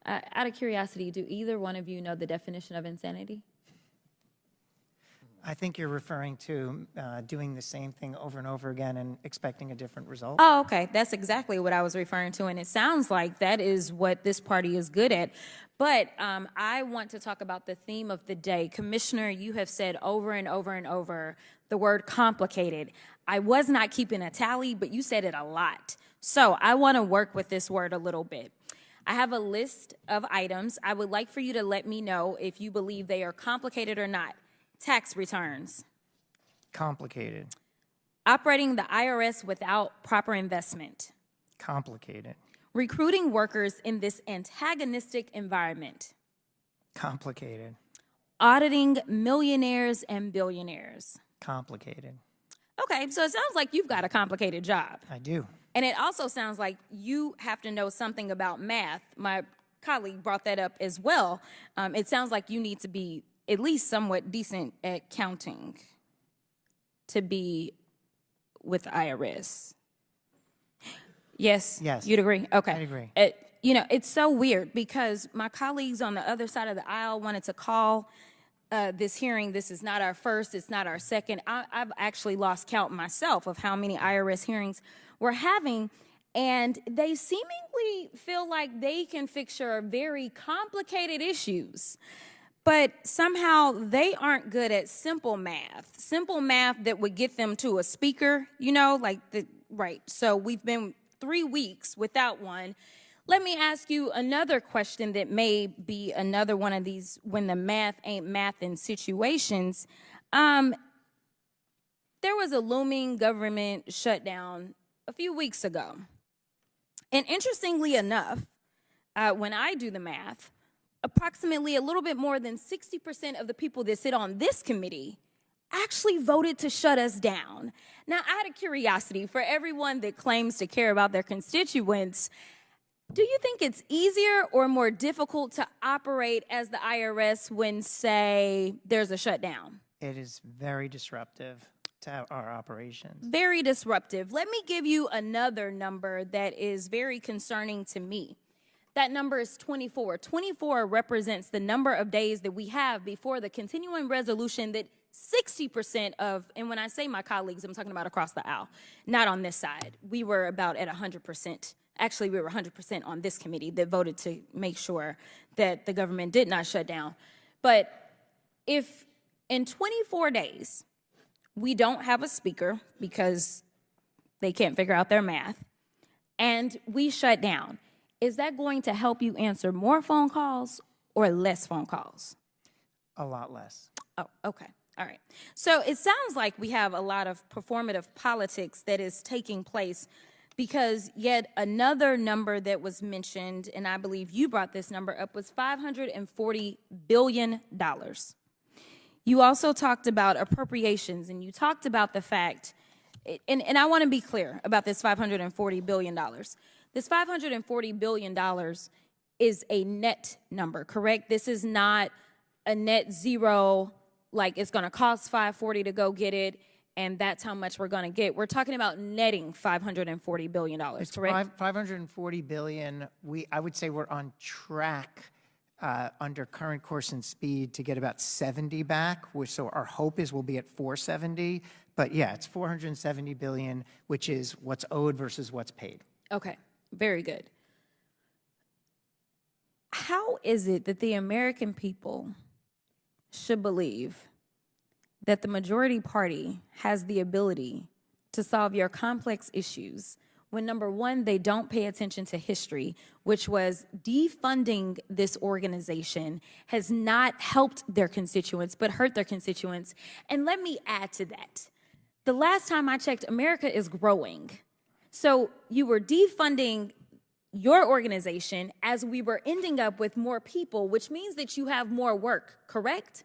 Out of curiosity, do either one of you know the definition of insanity? I think you're referring to doing the same thing over and over again and expecting a different result. Oh, okay. That's exactly what I was referring to. And it sounds like that is what this party is good at. But I want to talk about the theme of the day. Commissioner, you have said over and over and over the word complicated. I was not keeping a tally, but you said it a lot. So I want to work with this word a little bit. I have a list of items. I would like for you to let me know if you believe they are complicated or not. Tax returns. Complicated. Operating the IRS without proper investment. Complicated. Recruiting workers in this antagonistic environment. Complicated. Auditing millionaires and billionaires. Complicated. Okay, so it sounds like you've got a complicated job. I do. And it also sounds like you have to know something about math. My colleague brought that up as well. It sounds like you need to be at least somewhat decent at counting to be with the IRS. Yes? Yes. You'd agree? Okay. I agree. You know, it's so weird because my colleagues on the other side of the aisle wanted to call this hearing. This is not our first. It's not our second. I've actually lost count myself of how many IRS hearings we're having. And they seemingly feel like they can fix your very complicated issues. But somehow they aren't good at simple math that would get them to a speaker, you know, right. So we've been 3 weeks without one. Let me ask you another question that may be another one of these when the math ain't math in situations. There was a looming government shutdown a few weeks ago. And interestingly enough, when I do the math, approximately a little bit more than 60% of the people that sit on this committee actually voted to shut us down. Now, out of curiosity, for everyone that claims to care about their constituents, do you think it's easier or more difficult to operate as the IRS when, say, there's a shutdown? It is very disruptive to our operations. Very disruptive. Let me give you another number that is very concerning to me. That number is 24. 24 represents the number of days that we have before the continuing resolution that 60% of, and when I say my colleagues, I'm talking about across the aisle, not on this side. We were about at 100%. Actually, we were 100% on this committee that voted to make sure that the government did not shut down. But if in 24 days we don't have a speaker because they can't figure out their math, and we shut down, is that going to help you answer more phone calls or less phone calls? A lot less. Oh, okay. All right. So it sounds like we have a lot of performative politics that is taking place because yet another number that was mentioned, and I believe you brought this number up, was $540 billion. You also talked about appropriations, and you talked about the fact, and I want to be clear about this $540 billion. This $540 billion is a net number, correct? This is not a net zero, like it's going to cost $540 to go get it, and that's how much we're going to get. We're talking about netting $540 billion, It's correct? $540 billion. I would say we're on track under current course and speed to get about 70 back, so our hope is we'll be at 470. But yeah, it's $470 billion, which is what's owed versus what's paid. Okay, very good. How is it that the American people should believe that the majority party has the ability to solve your complex issues when, number one, they don't pay attention to history, which was defunding this organization has not helped their constituents, but hurt their constituents. And let me add to that. The last time I checked, America is growing. So you were defunding your organization as we were ending up with more people, which means that you have more work, correct?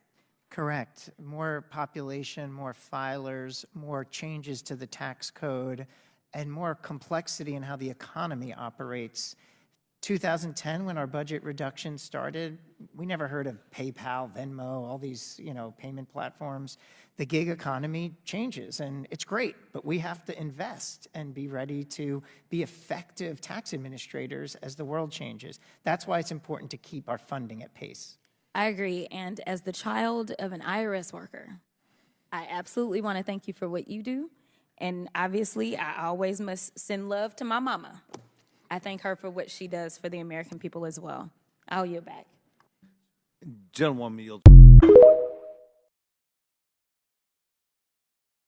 Correct. More population, more filers, more changes to the tax code, and more complexity in how the economy operates 2010, when our budget reduction started, we never heard of PayPal, Venmo, all these, payment platforms. The gig economy changes, and it's great, but we have to invest and be ready to be effective tax administrators as the world changes. That's why it's important to keep our funding at pace. I agree. And as the child of an IRS worker, I absolutely want to thank you for what you do. And obviously, I always must send love to my mama. I thank her for what she does for the American people as well. I'll yield back. Gentlewoman yields.